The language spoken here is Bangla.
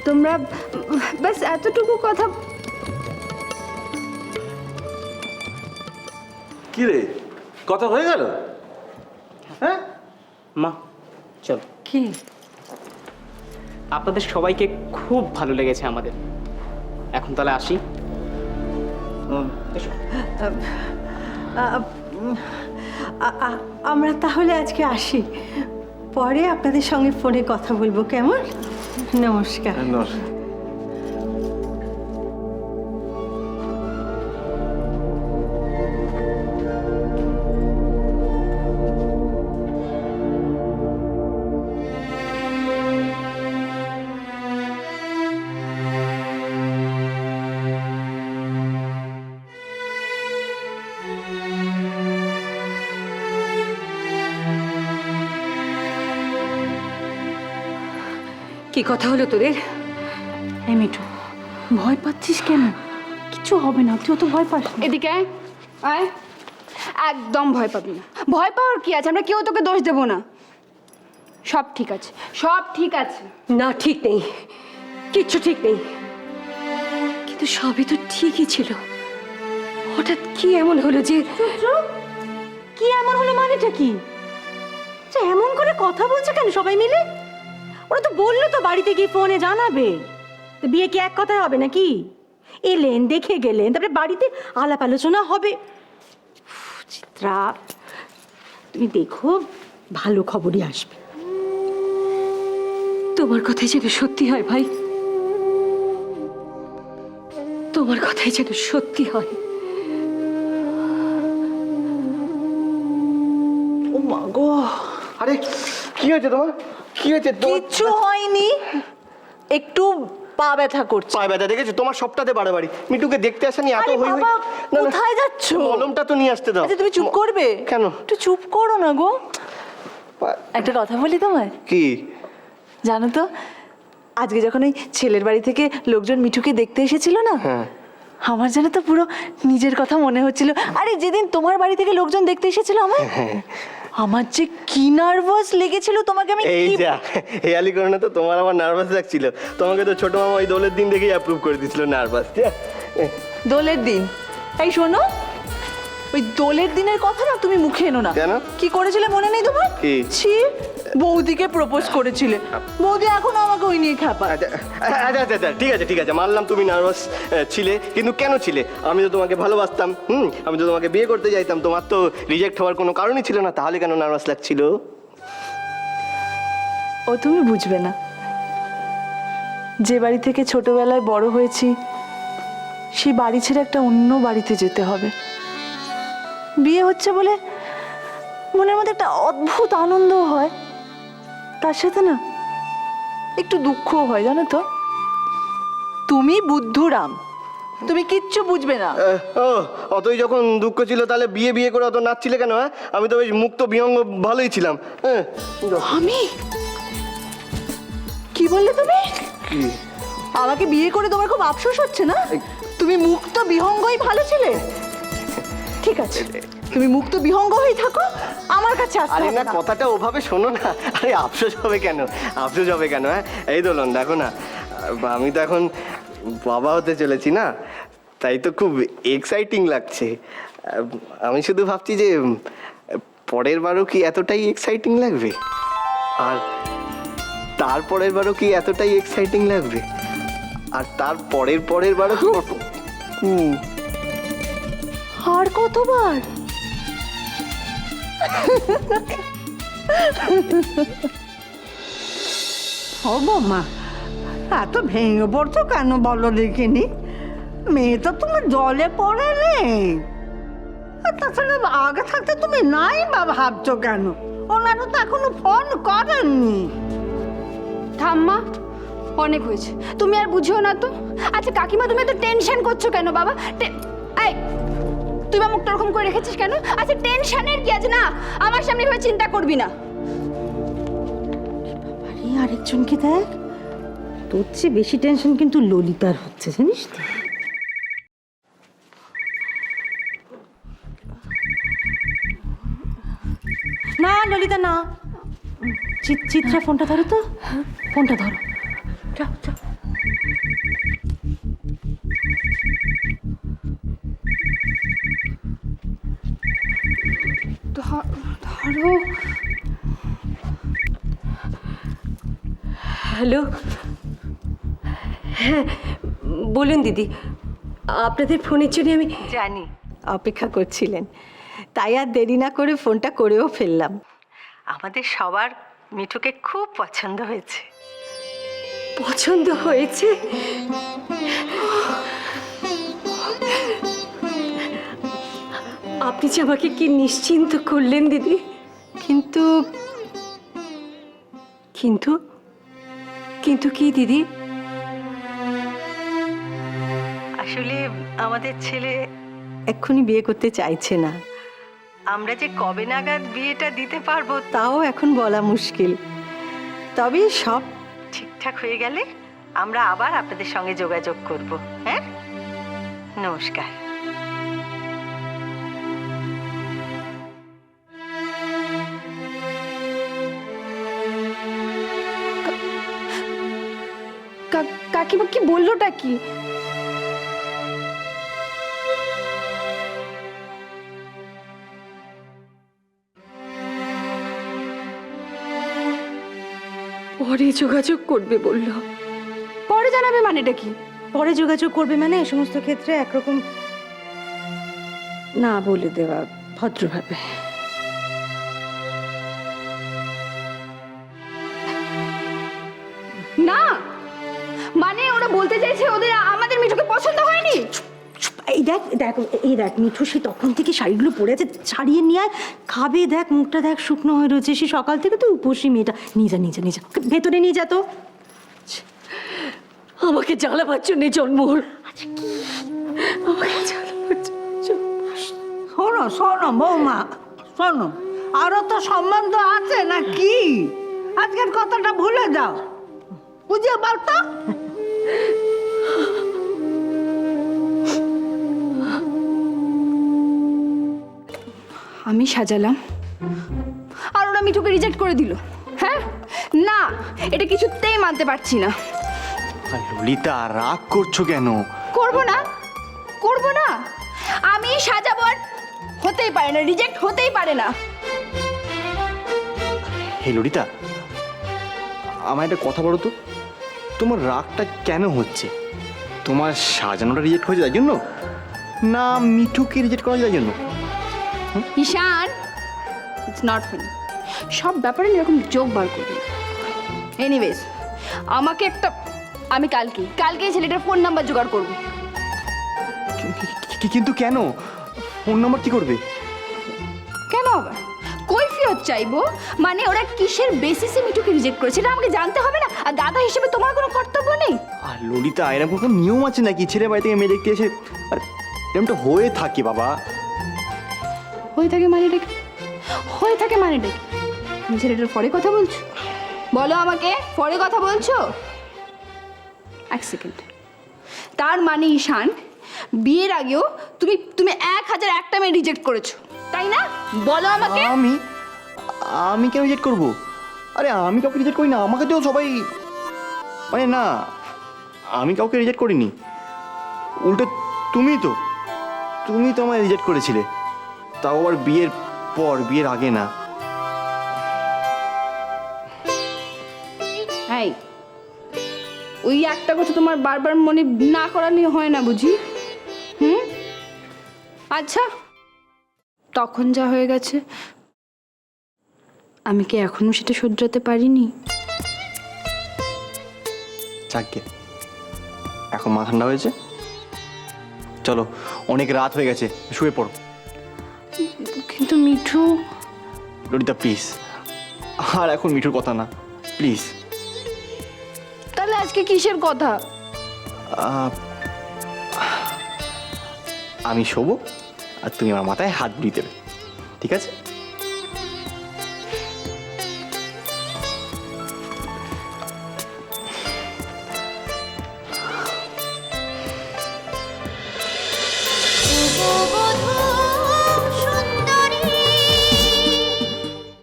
তোমরা ব্যাস এতটুকু কথা। কি রে, কথা হয়ে গেল? হ্যাঁ মা চল। কি? আপনাদের সবাইকে খুব ভালো লেগেছে আমাদের। এখন তাহলে আসি। এসো। আমরা তাহলে আজকে আসি, পরে আপনাদের সঙ্গে ফোনে কথা বলবো, কেমন? নমস্কার। নমস্কার। কি কথা হলো তোদের? এই মিঠু, ভয় পাচ্ছিস কেন? কিছু হবে না, তুই অত ভয় পাস না। এদিকে আয়, আয়। একদম ভয় পাবি না। ভয় পাওয়ার কি আছে? আমরা কেউ তোকে দোষ দেবো না। সব ঠিক আছে, সব ঠিক আছে। না, ঠিক নেই, কিচ্ছু ঠিক নেই। কিন্তু সবই তো ঠিকই ছিল। হঠাৎ কি এমন হলো যে? কি এমন হলো মানেটা কি? এমন করে কথা বলছে কেন সবাই মিলে? ওরা তো বললো তো বাড়িতে গিয়ে ফোনে জানাবে। তো বিয়ে কি এক কথায় হবে নাকি? এলেন, দেখে গেলেন, তারপরে বাড়িতে আলাপ আলোচনা হবে। চিত্রা, তুমি দেখো, ভালো খবরই আসবে। তোমার কথাই যেন সত্যি হয় ভাই, তোমার কথাই যেন সত্যি হয়। ও মা গো, আরে কি হয়েছে তোমার? কি হয়েছে? কিচ্ছু হয়নি, একটু পা ব্যথা করছে। পায়ে ব্যথা দেখেছো? তোমার সবটাতে বাড়াবাড়ি। মিঠুকে দেখতে আসেনি, এত আরে হই হই। বাবা, না, না, কোথায় যাচ্ছো? মলমটা তো নিয়ে আসতে দাও। আচ্ছা তুমি চুপ করবে? কেন? একটু চুপ করো না গো। একটা কথা বলি তোমায়, কি? জানো তো আজকে যখন ওই ছেলের বাড়ি থেকে লোকজন মিঠুকে দেখতে এসেছিল না, হ্যাঁ। আমার যেন তো পুরো নিজের কথা মনে হচ্ছিল। আরে যেদিন তোমার বাড়ি থেকে লোকজন দেখতে এসেছিল আমার যে কি নার্ভাস লেগেছিল, তোমাকে আমি এই কি যা হেয়ালি করে না তো, তোমার আমার নার্ভাস লাগছিল। তোমাকে তো ছোট মামা ওই দোলের দিন দেখেই অ্যাপ্রুভ করে দিয়েছিল নার্ভাস। দোলের দিন, এই শোনো, ওই দোলের দিনের কথা না তুমি মুখে এনো না। কেন? কি করেছিলে মনে নেই তোমার? কি? ছি, বৌদিকে প্রপোজ করেছিলে। বৌদি এখনো আমাকে ওই নিয়ে খ্যাপায়। আচ্ছা আচ্ছা আচ্ছা আচ্ছা, ঠিক আছে ঠিক আছে, মানলাম তুমি নার্ভাস ছিলে, কিন্তু কেন ছিলে? আমি তো তোমাকে ভালোবাসতাম, আমি তো তোমাকে বিয়ে করতে চাইতাম, তোমার তো রিজেক্ট হওয়ার কোনো কারণই ছিল না, তাহলে কেন নার্ভাস লাগছিল? ও তুমি বুঝবে না, যে বাড়ি থেকে ছোটবেলায় বড় হয়েছি সেই বাড়ি ছেড়ে একটা অন্য বাড়িতে যেতে হবে। বিয়ে হচ্ছে বলে মনের মধ্যে একটা অদ্ভুত আনন্দ হয়, তার সাথে না একটু দুঃখও হয়, জানো তো। তুমি বুদ্ধুরাম, তুমি কিচ্ছু বুঝবে না। ও, অতই যখন দুঃখ ছিল তাহলে বিয়ে বিয়ে করে অত নাচছিলে কেন? হ্যাঁ, আমি তো বেশ মুক্ত বিহঙ্গ ভালোই ছিলাম। হ্যাঁ। আমি কি বললে তুমি? কি? আমাকে বিয়ে করে তোমার খুব আফসোস হচ্ছে না? তুমি মুক্ত বিহঙ্গই ভালো ছিলে। ঠিক আছে, তুমি মুক্ত বিহঙ্গ হয়ে থাকো, আমার কাছে আসতে আরে হবে না, না। কথাটা ওভাবে শোনো না। আরে আফসোস হবে কেন? আফসোস হবে কেন? হ্যাঁ, এই দোলন দেখো না, আমি তো এখন বাবা হতে চলেছি না, তাই তো খুব এক্সাইটিং লাগছে। আমি শুধু ভাবছি যে পরের বারও কি এতটাই এক্সাইটিং লাগবে, আর তারপরের বারও কি এতটাই এক্সাইটিং লাগবে, আর তার পরের পরের বারও আর কতবার? ও বৌমা, এত ভেঙে পড়ছো কেন বলো দেখিনি? মেয়ে তো তুমি জলে পড়ে নেই। আর তাছাড়া আগে থাকতে তুমি নাই বা ভাবছো কেন? ওনারা তো এখনো ফোন করেননি। ঠাম্মা, অনেক হয়েছে, তুমি আর বুঝিও না তো। আচ্ছা কাকিমা, তুমি এত টেনশন করছো কেন বাবা? এই, তুই বা মুখটা ওরকম করে রেখেছিস কেন? আচ্ছা টেনশনের কি আছে? না, আমার সামনে এভাবে চিন্তা করবি না। আরে আরেকজনকে দেখ, তোর চেয়ে বেশি টেনশন কিন্তু ললিতার হচ্ছে, জানিস তো? না ললিতা না, চিত্রা ফোনটা ধরো তো, ফোনটা ধরো। যাও যাও। হ্যালো, হ্যাঁ বলুন দিদি, আপনাদের ফোনের জন্য আমি জানি অপেক্ষা করছিলেন, তাই আর দেরি না করে ফোনটা করেও ফেললাম। আমাদের সবার মিঠুকে খুব পছন্দ হয়েছে। পছন্দ হয়েছে। আপনি যে আমাকে কি নিশ্চিন্ত করলেন দিদি। কিন্তু কিন্তু কিন্তু কি দিদি? আসলে আমাদের ছেলে এক্ষুনি বিয়ে করতে চাইছে না। আমরা যে কবে নাগাদ বিয়েটা দিতে পারবো তাও এখন বলা মুশকিল। তবে সব ঠিকঠাক হয়ে গেলে আমরা আবার আপনাদের সঙ্গে যোগাযোগ করব। হ্যাঁ, নমস্কার। কাকিমা কি বললোটা কি? পরে যোগাযোগ করবে বললো। পরে জানাবে মানেটা কি? পরে যোগাযোগ করবে মানে এই সমস্ত ক্ষেত্রে একরকম না বলে দেওয়া ভদ্রভাবে। না মানে ওরা বলতে চাইছে ওদের আমাদের মিঠুকে পছন্দ হয়নি। এই দেখ দেখ এই দেখ মিঠু সে তখন থেকে শাড়িগুলো পরে আছে, ছাড়িয়ে নিয়ে আয়, খাবে, দেখ মুখটা দেখ শুকনো হয়ে রয়েছে, সে সকাল থেকে তো উপসী মেয়েটা। নিয়ে যা নিয়ে যা নিয়ে যা, ভেতরে নিয়ে যা তো। আমাকে জ্বালাবার জন্য জন্ম হল। আমাকে জ্বালাবার জন্য। শোনো শোনো বৌমা, শোনো, আরো তো সম্বন্ধ আছে নাকি? আজকের কথাটা ভুলে যাও, বুঝিয়ে বলতো। আমি সাজালাম আর ওরা মিঠুকে রিজেক্ট করে দিল। হ্যাঁ না, এটা কিছুতেই মানতে পারছি না। আর ললিতা রাগ করছো কেন? করবো না, করবো না। আমি সাজাবো আর হতেই পারে না, রিজেক্ট হতেই পারে না। হে ললিতা, আমার একটা কথা বলো তো, তোমার রাগটা কেন হচ্ছে? তোমার সাজানোটা রিজেক্ট হয়েছে তাই জন্য, না মিঠুকে রিজেক্ট করা তাই জন্য? ঈশান, ইটস নট ফানি। সব ব্যাপারে এরকম যোগ বার করবি। এনিওয়েজ আমাকে একটা, আমি কালকে ছেলেটার ফোন নাম্বার জোগাড় করবো। কিন্তু কেন? ফোন নাম্বার কি করবে? কেন আবার কৈফিয়ত চাইবো? মানে ওরা কিসের বেসিসে মিঠুকে রিজেক্ট করেছে এটা আমাকে জানতে হবে না? আর দাদা হিসেবে তোমার কোনো কর্তব্য নেই? আর ললিতা, এরকম কোনো নিয়ম আছে নাকি ছেলে বাড়ি থেকে মেয়ে দেখতে এসে? আর এরকমটা হয়ে থাকে বাবা। হয়ে থাকে মানেটা কি? হয়ে থাকে মানেটা কি? তুমি ছেলেটার পরে কথা বলছো? বলো আমাকে, পরে কথা বলছো? এক সেকেন্ড। তার মানে ঈশান, বিয়ের আগেও তুমি 1001টা মেয়ে রিজেক্ট করেছো, তাই না? বলো আমাকে। আমি কেন রিজেক্ট করব? আরে আমি কাউকে রিজেক্ট করি না, আমাকে তো সবাই, মানে না, আমি কাউকে রিজেক্ট করিনি। উল্টো তুমি তো আমায় রিজেক্ট করেছিলে, তাও আবার বিয়ের পর, বিয়ের আগে না। এই ওই একটা কথা তোমার বারবার মনে না করালে হয় না বুঝি? আচ্ছা, তখন যা হয়ে গেছে আমি কি এখনো সেটা শুধরাতে পারিনি? যাকে এখন মাথা ঠান্ডা হয়েছে, চলো অনেক রাত হয়ে গেছে, শুয়ে পড়ো। কিন্তু মিঠু। ললিতা প্লিজ, আর এখন মিঠুর কথা না, প্লিজ। তাহলে আজকে কিসের কথা? আমি শোবো আর তুমি আমার মাথায় হাত বুলিয়ে দেবে, ঠিক আছে?